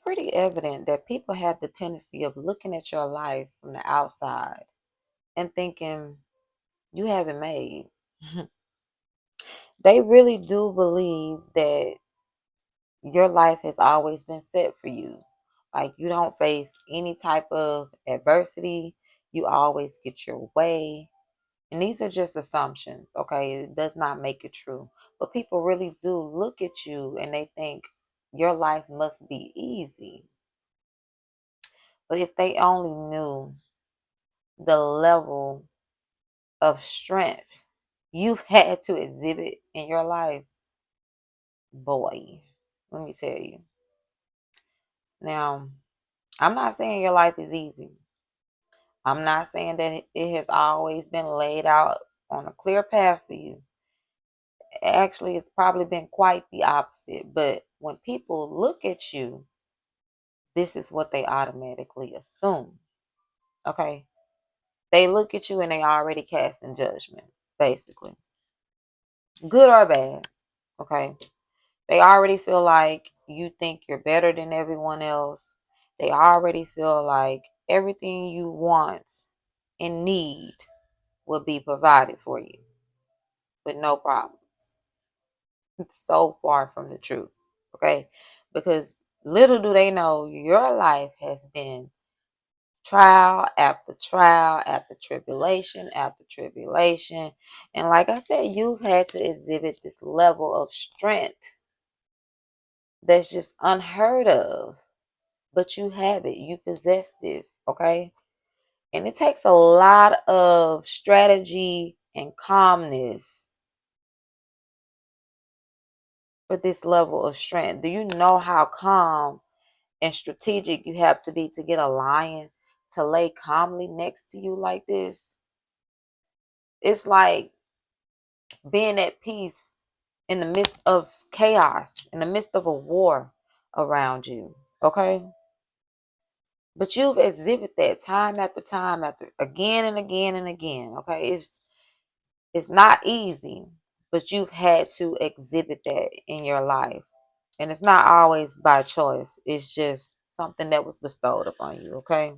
pretty evident that people have the tendency of looking at your life from the outside and thinking you haven't made. They really do believe that your life has always been set for you. Like you don't face any type of adversity. You always get your way. And these are just assumptions, okay? It does not make it true. But people really do look at you and they think your life must be easy. But if they only knew the level of strength you've had to exhibit in your life, boy, let me tell you. Now, I'm not saying your life is easy. I'm not saying that it has always been laid out on a clear path for you. Actually, it's probably been quite the opposite. But when people look at you, this is what they automatically assume. Okay? They look at you and they already casting judgment, basically. Good or bad. Okay? They already feel like you think you're better than everyone else. They already feel like everything you want and need will be provided for you with no problems. It's so far from the truth. Okay? Because little do they know your life has been trial after tribulation after tribulation. And like I said, you've had to exhibit this level of strength that's just unheard of. But you have it. You possess this. Okay? And it takes a lot of strategy and calmness for this level of strength. Do you know how calm and strategic you have to be to get a lion to lay calmly next to you like this? It's like being at peace in the midst of chaos, in the midst of a war around you. Okay? But you've exhibited that time after time after again and again and again. Okay? It's not easy, but you've had to exhibit that in your life. And it's not always by choice. It's just something that was bestowed upon you, okay?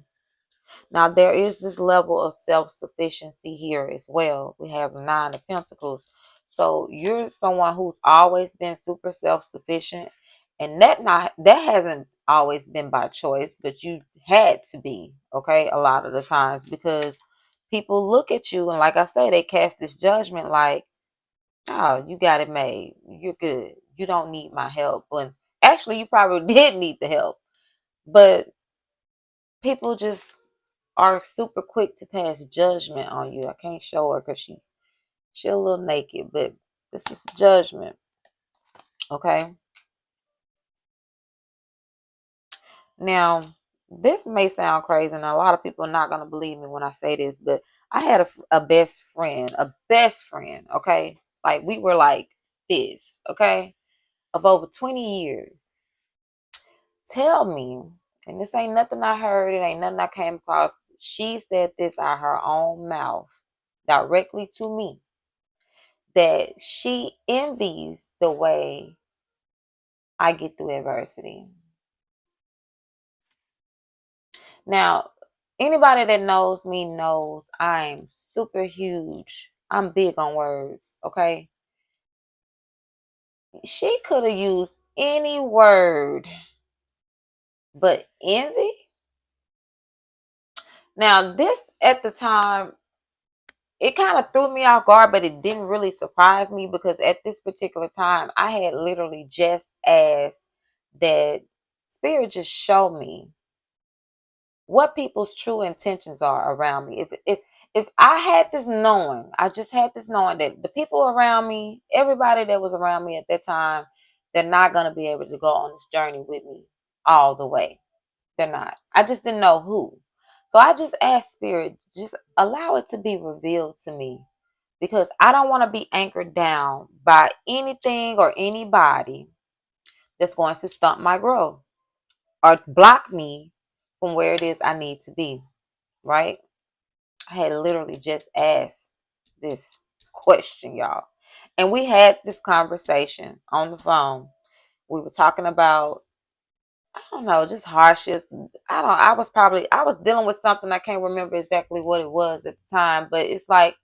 Now there is this level of self-sufficiency here as well. We have the Nine of Pentacles. So you're someone who's always been super self-sufficient. And that hasn't always been by choice, but you had to be, okay, a lot of the times because people look at you and like I say, they cast this judgment like, oh, you got it made. You're good. You don't need my help. When actually you probably did need the help. But people just are super quick to pass judgment on you. I can't show her because she a little naked, but this is judgment. Okay. Now, this may sound crazy, and a lot of people are not gonna believe me when I say this, but I had a best friend, okay? Like we were like this, okay? Of over 20 years. Tell me, and this ain't nothing I heard, it ain't nothing I came across. She said this out her own mouth directly to me that she envies the way I get through adversity. Now, anybody that knows me knows I'm super huge. I'm big on words, okay? She could have used any word but envy. Now, this at the time it kind of threw me off guard, but it didn't really surprise me because at this particular time, I had literally just asked that Spirit just show me what people's true intentions are around me. If I had this knowing, I just had this knowing that the people around me, everybody that was around me at that time, they're not gonna be able to go on this journey with me all the way. They're not. I just didn't know who. So I just asked Spirit, just allow it to be revealed to me because I don't want to be anchored down by anything or anybody that's going to stunt my growth or block me from where it is I need to be, right? I had literally just asked this question, y'all. And we had this conversation on the phone. We were talking about I don't know, just hardships. I was dealing with something. I can't remember exactly what it was at the time, but it's like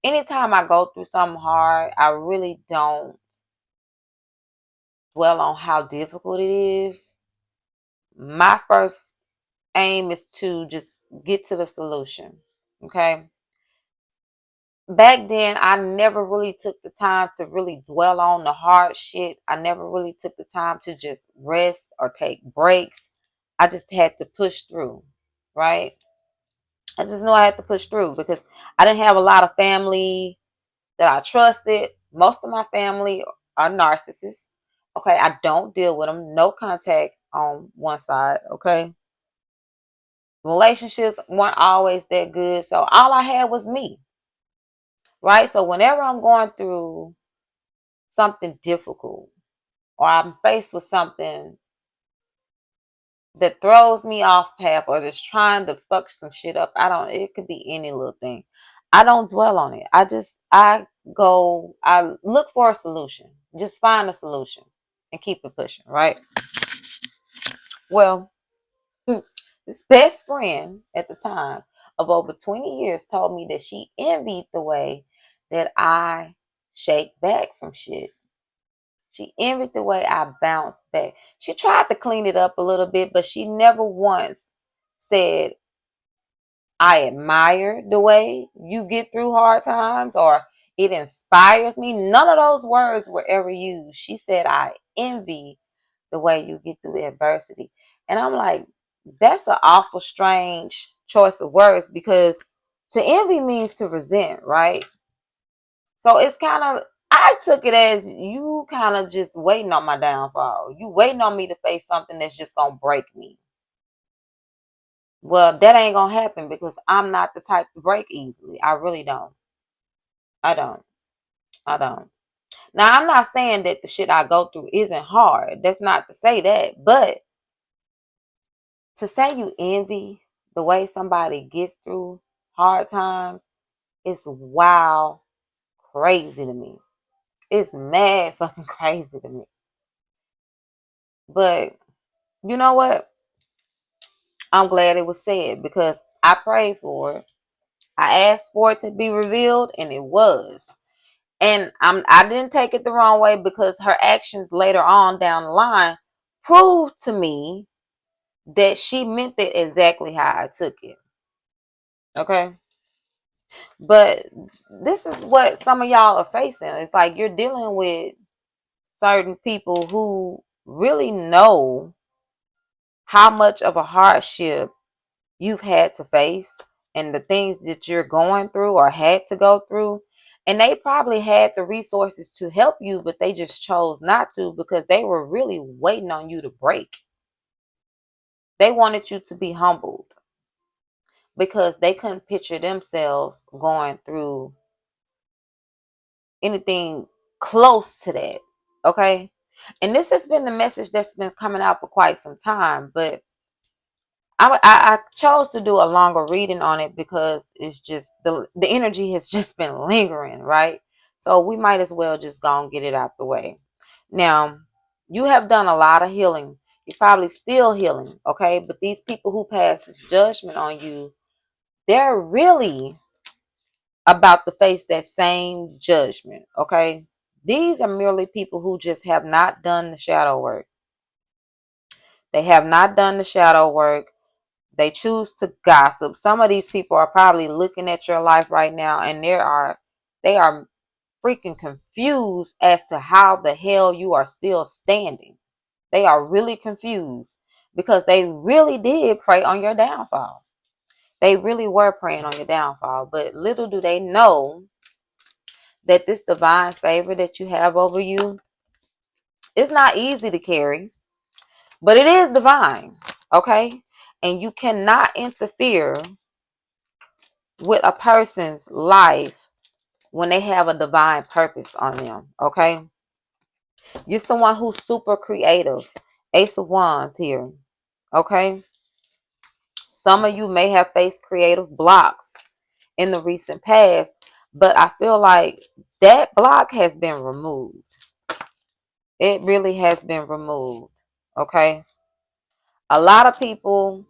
anytime I go through something hard, I really don't dwell on how difficult it is. My first aim is to just get to the solution. Okay. Back then, I never really took the time to really dwell on the hard shit. I never really took the time to just rest or take breaks. I just had to push through, right? I just knew I had to push through because I didn't have a lot of family that I trusted. Most of my family are narcissists. Okay, I don't deal with them. No contact on one side. Okay, relationships weren't always that good. So all I had was me, right? So whenever I'm going through something difficult or I'm faced with something that throws me off path or that's trying to fuck some shit up, it could be any little thing. I don't dwell on it. I look for a solution. Just find a solution and keep it pushing, right? Well, this best friend at the time of over 20 years told me that she envied the way that I shake back from shit. She envied the way I bounced back. She tried to clean it up a little bit, but she never once said, I admire the way you get through hard times or it inspires me. None of those words were ever used. She said, I envy the way you get through adversity. And I'm like, that's an awful strange choice of words because to envy means to resent, right? So it's kind of, I took it as you kind of just waiting on my downfall. You waiting on me to face something that's just going to break me. Well, that ain't going to happen because I'm not the type to break easily. I really don't. I don't. I don't. Now, I'm not saying that the shit I go through isn't hard. That's not to say that. But to say you envy the way somebody gets through hard times is wow crazy to me. It's mad fucking crazy to me. But you know what? I'm glad it was said because I prayed for it. I asked for it to be revealed and it was. And I didn't take it the wrong way because her actions later on down the line proved to me that she meant it exactly how I took it. Okay? But this is what some of y'all are facing. It's like you're dealing with certain people who really know how much of a hardship you've had to face and the things that you're going through or had to go through. And they probably had the resources to help you, but they just chose not to because they were really waiting on you to break. They wanted you to be humbled because they couldn't picture themselves going through anything close to that. Okay. And this has been the message that's been coming out for quite some time, but I chose to do a longer reading on it because it's just the energy has just been lingering, right? So we might as well just go and get it out the way. Now, you have done a lot of healing. You're probably still healing, okay? But these people who pass this judgment on you, they're really about to face that same judgment, okay? These are merely people who just have not done the shadow work. They have not done the shadow work. They choose to gossip. Some of these people are probably looking at your life right now and they are freaking confused as to how the hell you are still standing. They are really confused because they really did pray on your downfall. They really were praying on your downfall, but little do they know that this divine favor that you have over you is not easy to carry, but it is divine, okay? And you cannot interfere with a person's life when they have a divine purpose on them, okay? You're someone who's super creative. Ace of Wands here, okay? Some of you may have faced creative blocks in the recent past, but I feel like that block has been removed. It really has been removed, okay? A lot of people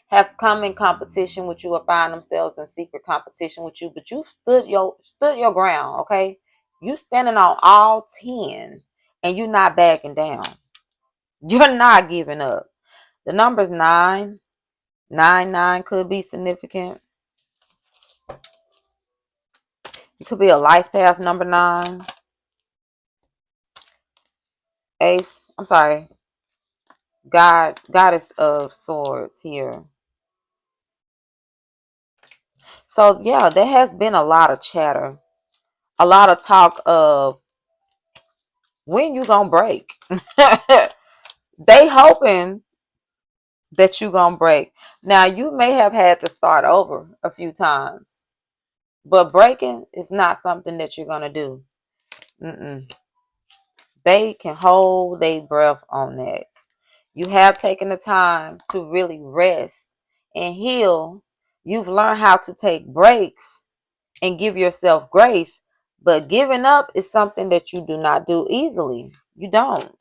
have come in competition with you or find themselves in secret competition with you, but you stood your ground, okay? You standing on all 10 and you're not backing down. You're not giving up. The number's 9. 9 could be significant. It could be a life path number 9. Ace, I'm sorry. Goddess of Swords here. So yeah, there has been a lot of chatter. A lot of talk of when you gonna break. They hoping that you gonna break. Now you may have had to start over a few times, but breaking is not something that you're gonna do. Mm-mm. They can hold their breath on that. You have taken the time to really rest and heal. You've learned how to take breaks and give yourself grace, but giving up is something that you do not do easily. You don't.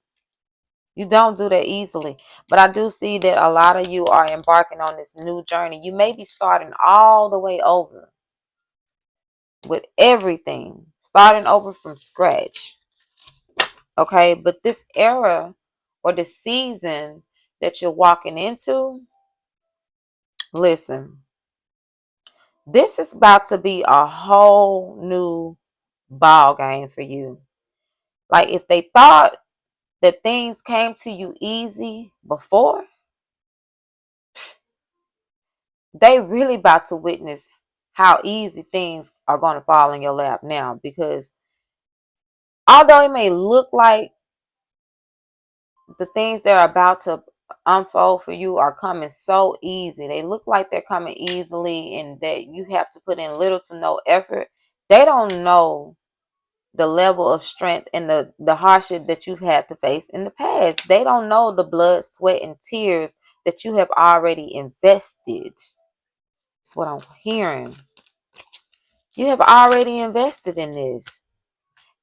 You don't do that easily. But I do see that a lot of you are embarking on this new journey. You may be starting all the way over with everything, starting over from scratch. Okay, but this era or the season that you're walking into, listen, this is about to be a whole new ball game for you. Like if they thought that things came to you easy before, they really about to witness how easy things are going to fall in your lap now. Because although it may look like the things that are about to unfold for you are coming so easy, they look like they're coming easily and that you have to put in little to no effort, they don't know the level of strength and the hardship that you've had to face in the past. They don't know the blood, sweat, and tears that you have already invested. That's what I'm hearing. You have already invested in this.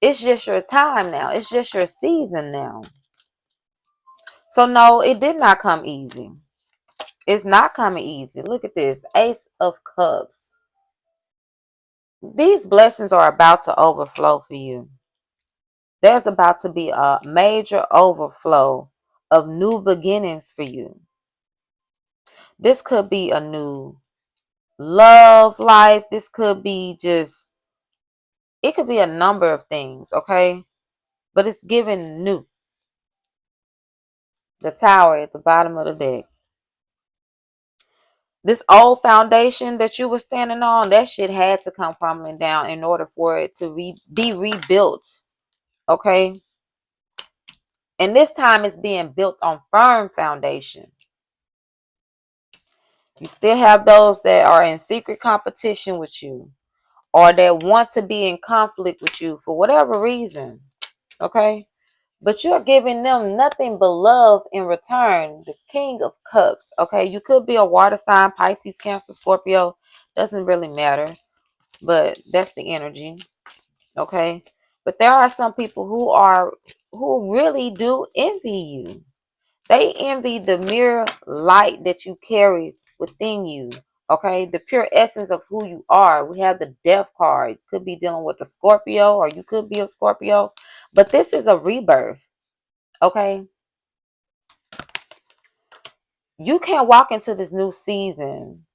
It's just your time now. It's just your season now. So no, it did not come easy. It's not coming easy. Look at this. Ace of Cups. These blessings are about to overflow for you. There's about to be a major overflow of new beginnings for you. This could be a new love life. This could be just, it could be a number of things, okay? But it's given new. The Tower at the bottom of the deck. This old foundation that you were standing on, that shit had to come crumbling down in order for it to be rebuilt, okay? And this time it's being built on firm foundation. You still have those that are in secret competition with you or that want to be in conflict with you for whatever reason, okay? But you're giving them nothing but love in return. The King of Cups, okay? You could be a water sign, Pisces, Cancer, Scorpio. Doesn't really matter, but that's the energy, okay? But there are some people who really do envy you. They envy the mere light that you carry within you. Okay, the pure essence of who you are. We have the Death card. You could be dealing with a Scorpio, or you could be a Scorpio, but this is a rebirth. Okay, you can't walk into this new season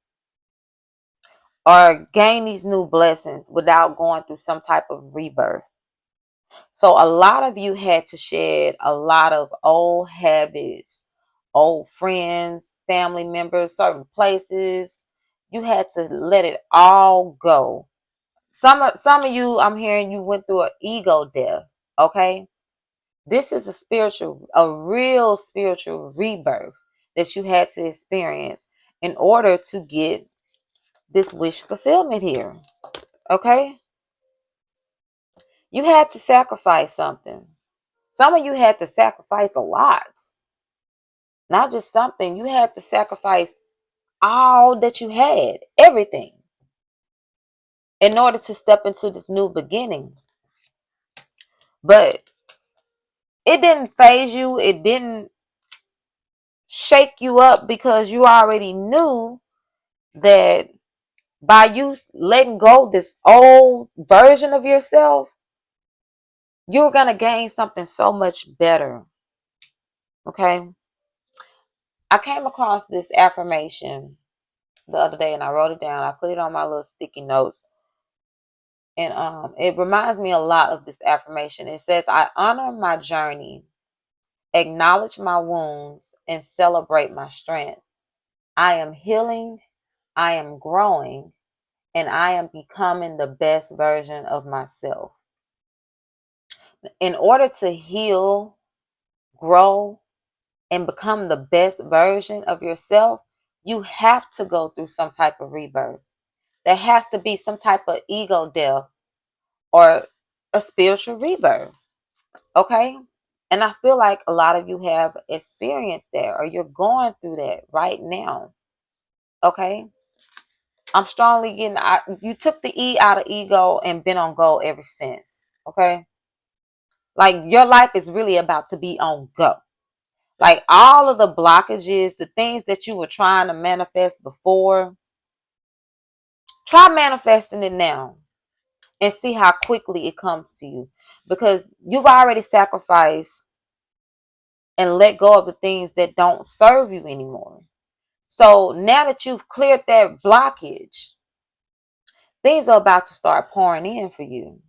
or gain these new blessings without going through some type of rebirth. So a lot of you had to shed a lot of old habits, old friends, family members, certain places. You had to let it all go. Some of you, I'm hearing you went through an ego death. Okay, this is a real spiritual rebirth that you had to experience in order to get this wish fulfillment here. Okay, you had to sacrifice something. Some of you had to sacrifice a lot, not just something. You had to sacrifice all that you had, everything, in order to step into this new beginning. But it didn't phase you. It didn't shake you up because you already knew that by you letting go this old version of yourself, you're going to gain something so much better. Okay. I came across this affirmation the other day and I wrote it down. I put it on my little sticky notes. And it reminds me a lot of this affirmation. It says, I honor my journey, acknowledge my wounds, and celebrate my strength. I am healing, I am growing, and I am becoming the best version of myself. In order to heal, grow, and become the best version of yourself, you have to go through some type of rebirth. There has to be some type of ego death or a spiritual rebirth. Okay? And I feel like a lot of you have experienced that or you're going through that right now. Okay? I'm strongly getting, you took the E out of ego and been on go ever since. Okay? Like your life is really about to be on go. Like all of the blockages, the things that you were trying to manifest before, try manifesting it now and see how quickly it comes to you. Because you've already sacrificed and let go of the things that don't serve you anymore. So now that you've cleared that blockage, things are about to start pouring in for you.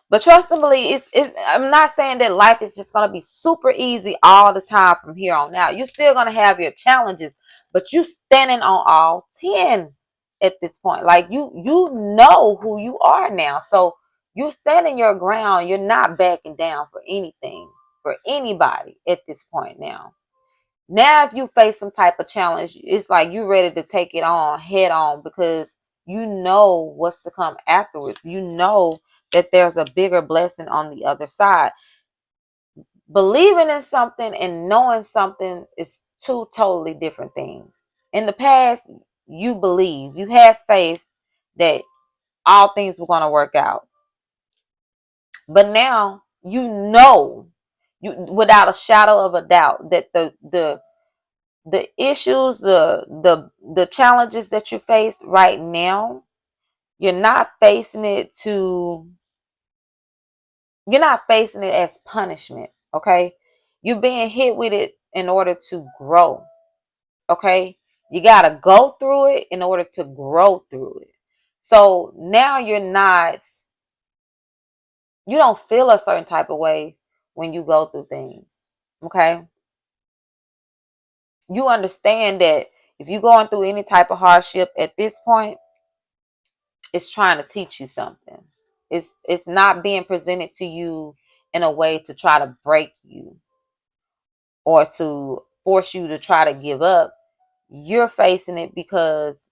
But trust and believe, I'm not saying that life is just going to be super easy all the time from here on out. You're still going to have your challenges, but you standing on all 10 at this point. Like you know who you are now. So you're standing your ground. You're not backing down for anything, for anybody at this point now. Now, if you face some type of challenge, it's like you're ready to take it on head on because you know what's to come afterwards. You know that there's a bigger blessing on the other side. Believing in something and knowing something is two totally different things. In the past, you believed, you had faith that all things were going to work out. But now you know, you without a shadow of a doubt that the issues, the challenges that you face right now, you're not facing it as punishment. Okay, you're being hit with it in order to grow. Okay, you got to go through it in order to grow through it. So now you don't feel a certain type of way when you go through things. Okay, you understand that if you're going through any type of hardship at this point, it's trying to teach you something. It's not being presented to you in a way to try to break you or to force you to try to give up. You're facing it because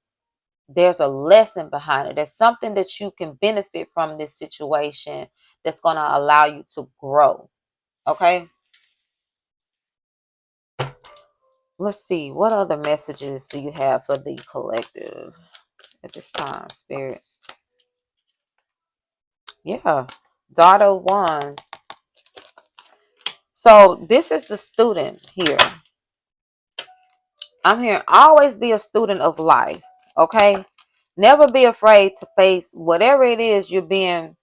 there's a lesson behind it. There's something that you can benefit from this situation that's going to allow you to grow. Okay? Let's see. What other messages do you have for the collective at this time, Spirit? Yeah. Daughter of Wands. So this is the student here. I'm here. Always be a student of life. Okay? Never be afraid to face whatever it is you're being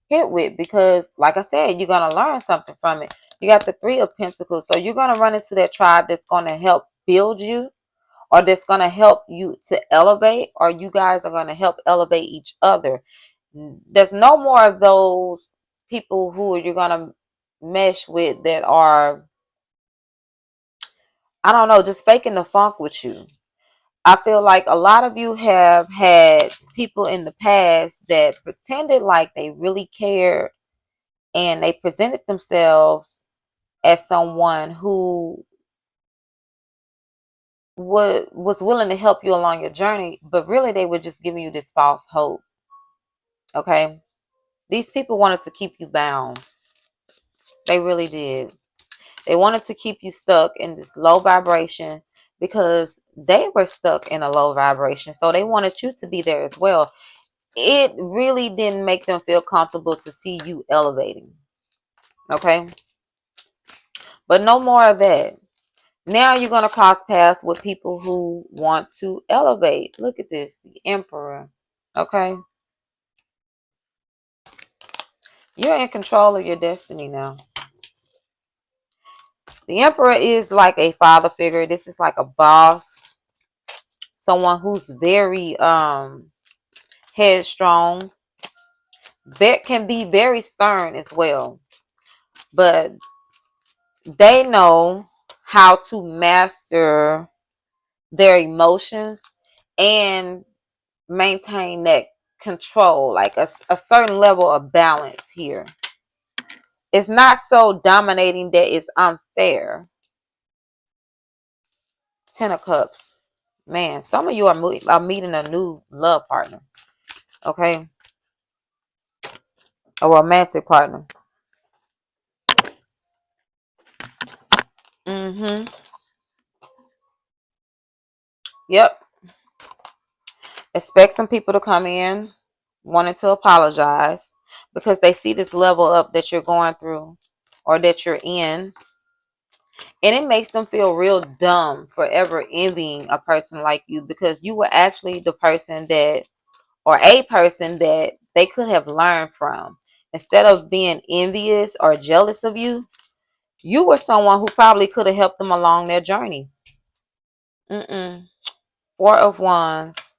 hit with, because like I said, you're going to learn something from it. You got the Three of Pentacles. So you're going to run into that tribe that's going to help build you, or that's going to help you to elevate, or you guys are going to help elevate each other. There's no more of those people who you're going to mesh with that are, I don't know, just faking the funk with you. I feel like a lot of you have had people in the past that pretended like they really cared, and they presented themselves as someone who was willing to help you along your journey, but really they were just giving you this false hope. Okay? These people wanted to keep you bound. They really did. They wanted to keep you stuck in this low vibration because they were stuck in a low vibration. So they wanted you to be there as well. It really didn't make them feel comfortable to see you elevating. Okay? But no more of that. Now you're going to cross paths with people who want to elevate. Look at this, the Emperor. Okay? You're in control of your destiny now. The Emperor is like a father figure. This is like a boss. Someone who's very headstrong. That can be very stern as well. But they know how to master their emotions and maintain that control, like a certain level of balance here. It's not so dominating that it's unfair. Ten of Cups. Man, some of you are meeting a new love partner. Okay? A romantic partner. Mm-hmm. Yep. Expect some people to come in wanting to apologize because they see this level up that you're going through or that you're in. And it makes them feel real dumb forever envying a person like you because you were actually the person that, or a person that they could have learned from. Instead of being envious or jealous of you, you were someone who probably could have helped them along their journey. Four of Wands.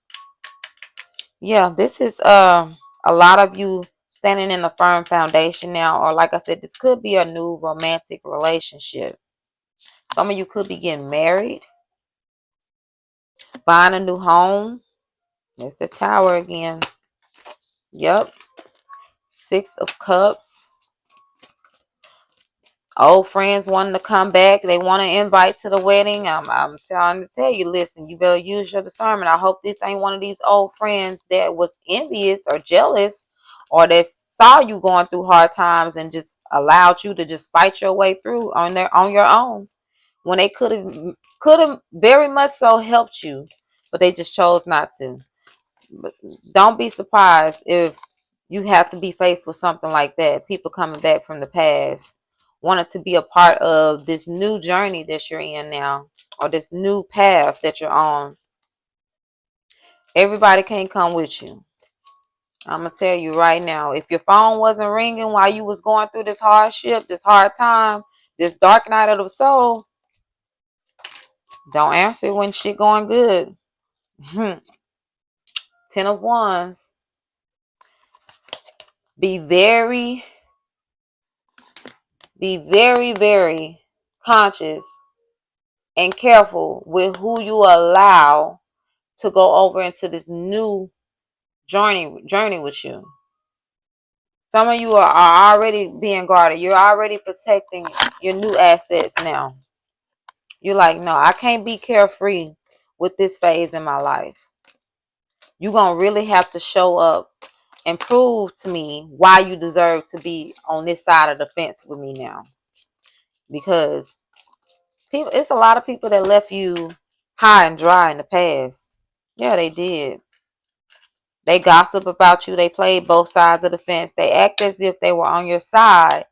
Yeah, this is a lot of you standing in a firm foundation now, or like I said, this could be a new romantic relationship. Some of you could be getting married, buying a new home. There's the Tower again. Yep. Six of Cups. Old friends wanting to come back. They want to invite to the wedding. I'm trying to tell you, listen, you better use your discernment. I hope this ain't one of these old friends that was envious or jealous or that saw you going through hard times and just allowed you to just fight your way through on your own when they could have very much so helped you, but they just chose not to. But don't be surprised if you have to be faced with something like that. People coming back from the past wanted to be a part of this new journey that you're in now, or this new path that you're on. Everybody can't come with you. I'm gonna tell you right now, if your phone wasn't ringing while you was going through this hardship, this hard time, this dark night of the soul, don't answer it when shit going good. 10 of Wands. Be very, very conscious and careful with who you allow to go over into this new journey with you. Some of you are already being guarded. You're already protecting your new assets now. You're like, no, I can't be carefree with this phase in my life. You're going to really have to show up and prove to me why you deserve to be on this side of the fence with me now. Because it's a lot of people that left you high and dry in the past. Yeah, they did. They gossip about you. They played both sides of the fence. They act as if they were on your side,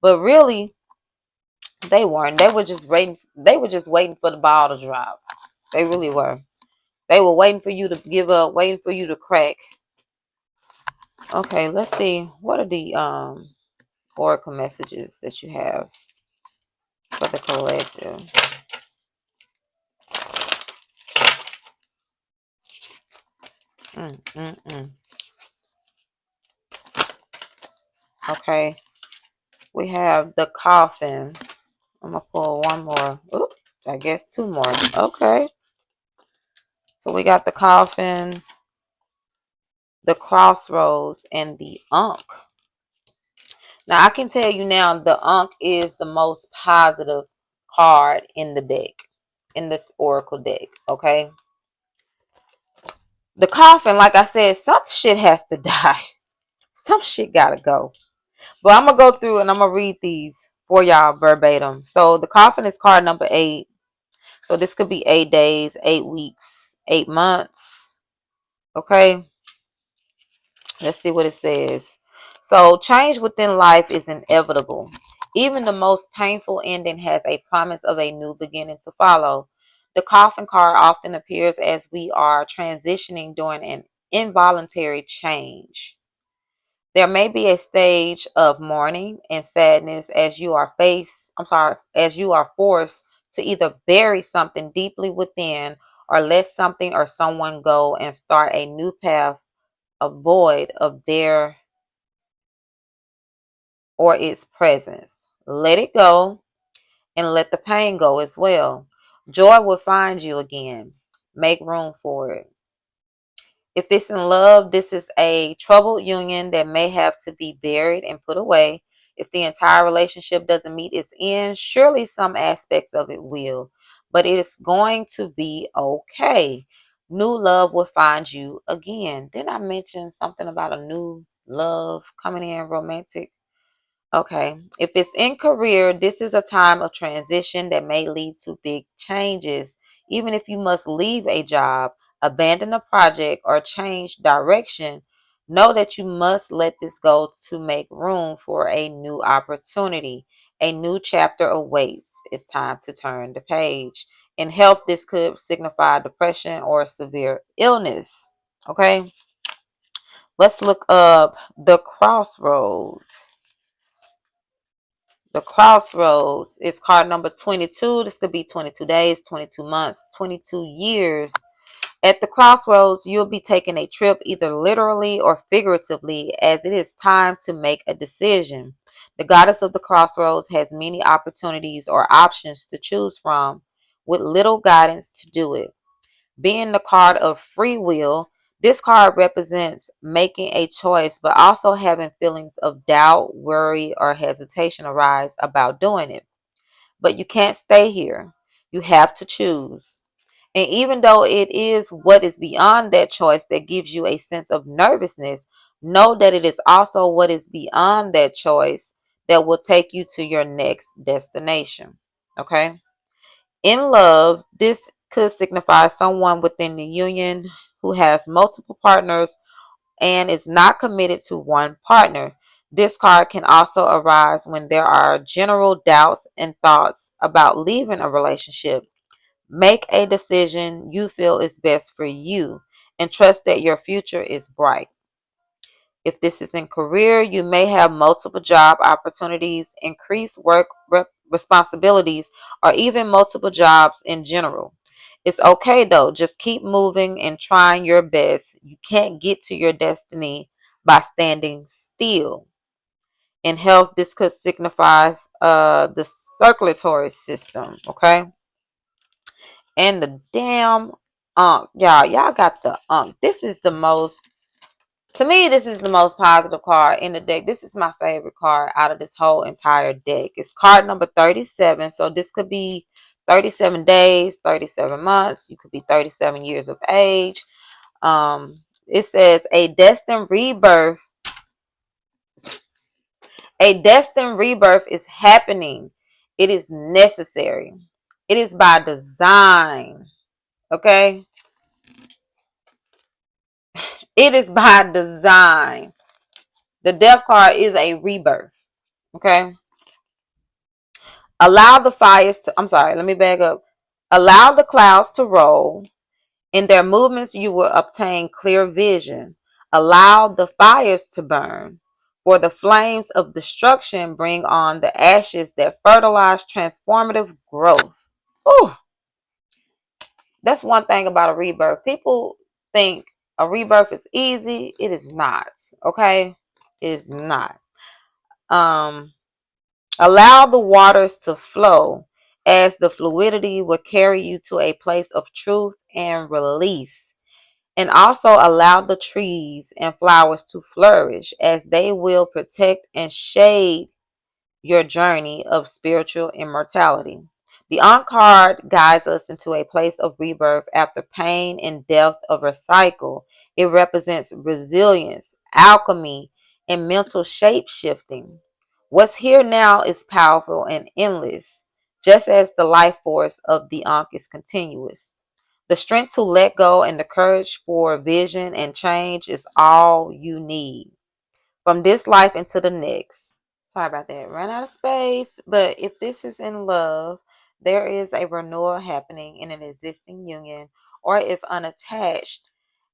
but really they weren't. They were just waiting. They were just waiting for the ball to drop. They really were. They were waiting for you to give up, waiting for you to crack. Okay, let's see. What are the oracle messages that you have for the collective? Okay, we have the coffin. I'm gonna pull one more. Oop, I guess two more. Okay. So we got the coffin, the crossroads, and the Ankh. Now I can tell you now the Ankh is the most positive card in the deck, in this oracle deck. Okay. The coffin, like I said, some shit has to die. Some shit gotta go. But I'm gonna go through and I'm gonna read these for y'all verbatim. So the coffin is card number 8. So this could be 8 days, 8 weeks, 8 months. Okay. Let's see what it says. So change within life is inevitable. Even the most painful ending has a promise of a new beginning to follow. The coffin card often appears as we are transitioning during an involuntary change. There may be a stage of mourning and sadness as as you are forced to either bury something deeply within or let something or someone go and start a new path, void of their or its presence. Let it go and let the pain go as well. Joy will find you again. Make room for it. If it's in love, this is a troubled union that may have to be buried and put away. If the entire relationship doesn't meet its end, surely some aspects of it will, but it is going to be okay. New love will find you again. Didn't I mention something about a new love coming in romantic? Okay. If it's in career, this is a time of transition that may lead to big changes. Even if you must leave a job, abandon a project, or change direction, know that you must let this go to make room for a new opportunity. A new chapter awaits. It's time to turn the page. In health, this could signify depression or severe illness. Okay. Let's look up the crossroads. The crossroads is card number 22. This could be 22 days, 22 months, 22 years. At the crossroads, you'll be taking a trip either literally or figuratively as it is time to make a decision. The goddess of the crossroads has many opportunities or options to choose from with little guidance to do it. Being the card of free will, this card represents making a choice, but also having feelings of doubt, worry, or hesitation arise about doing it. But you can't stay here. You have to choose. And even though it is what is beyond that choice that gives you a sense of nervousness, know that it is also what is beyond that choice that will take you to your next destination. Okay? In love, this could signify someone within the union who has multiple partners and is not committed to one partner. This card can also arise when there are general doubts and thoughts about leaving a relationship. Make a decision you feel is best for you and trust that your future is bright. If this is in career, you may have multiple job opportunities, increased work responsibilities, or even multiple jobs in general. It's okay though. Just keep moving and trying your best. You can't get to your destiny by standing still. In health, this could signify the circulatory system, okay? And the damn y'all got the This is the most To me, this is the most positive card in the deck. This is my favorite card out of this whole entire deck. It's card number 37. So this could be 37 days, 37 months. You could be 37 years of age. It says a destined rebirth. A destined rebirth is happening. It is necessary. It is by design. Okay? It is by design. The death card is a rebirth. Okay? Allow the fires to, I'm sorry, let me back up. Allow the clouds to roll. In their movements, you will obtain clear vision. Allow the fires to burn. For the flames of destruction bring on the ashes that fertilize transformative growth. Ooh, that's one thing about a rebirth. People think a rebirth is easy. It is not. Okay? It is not. Um, Allow the waters to flow as the fluidity will carry you to a place of truth and release. And also allow the trees and flowers to flourish as they will protect and shade your journey of spiritual immortality. The on card guides us into a place of rebirth after pain and death of a cycle. It represents resilience, alchemy, and mental shape shifting. What's here now is powerful and endless, just as the life force of the Ankh is continuous. The strength to let go and the courage for vision and change is all you need from this life into the next. Sorry about that. Run out of space. But if this is in love, there is a renewal happening in an existing union, or if unattached,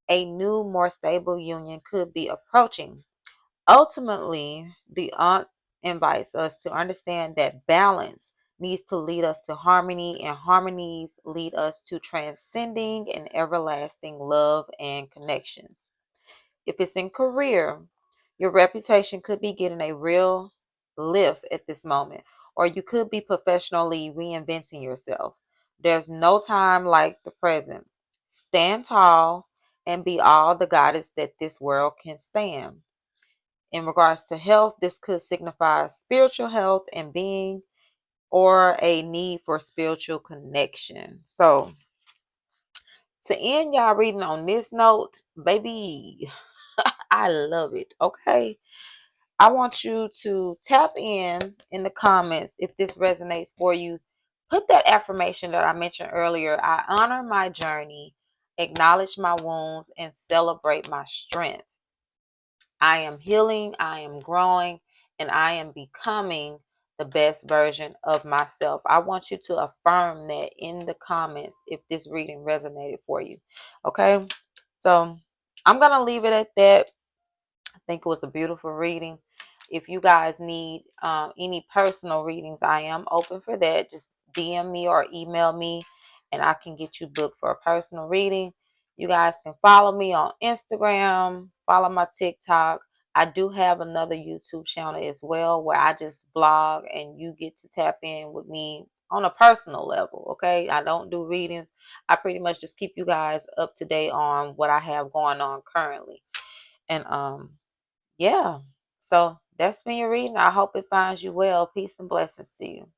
a new, more stable union could be approaching. Ultimately, the aunt invites us to understand that balance needs to lead us to harmony, and harmonies lead us to transcending and everlasting love and connections. If it's in career, your reputation could be getting a real lift at this moment, or you could be professionally reinventing yourself. There's no time like the present. Stand tall and be all the goddess that this world can stand. In regards to health, this could signify spiritual health and being, or a need for spiritual connection. So, to end y'all reading on this note, baby, I love it. Okay. I want you to tap in the comments if this resonates for you. Put that affirmation that I mentioned earlier. I honor my journey, acknowledge my wounds, and celebrate my strength. I am healing, I am growing, and I am becoming the best version of myself. I want you to affirm that in the comments if this reading resonated for you. Okay? So I'm going to leave it at that. I think it was a beautiful reading. If you guys need any personal readings, I am open for that. Just DM me or email me, and I can get you booked for a personal reading. You guys can follow me on Instagram, follow my TikTok. I do have another YouTube channel as well where I just blog and you get to tap in with me on a personal level. Okay, I don't do readings. I pretty much just keep you guys up to date on what I have going on currently. And yeah. So that's been your reading. I hope it finds you well. Peace and blessings to you.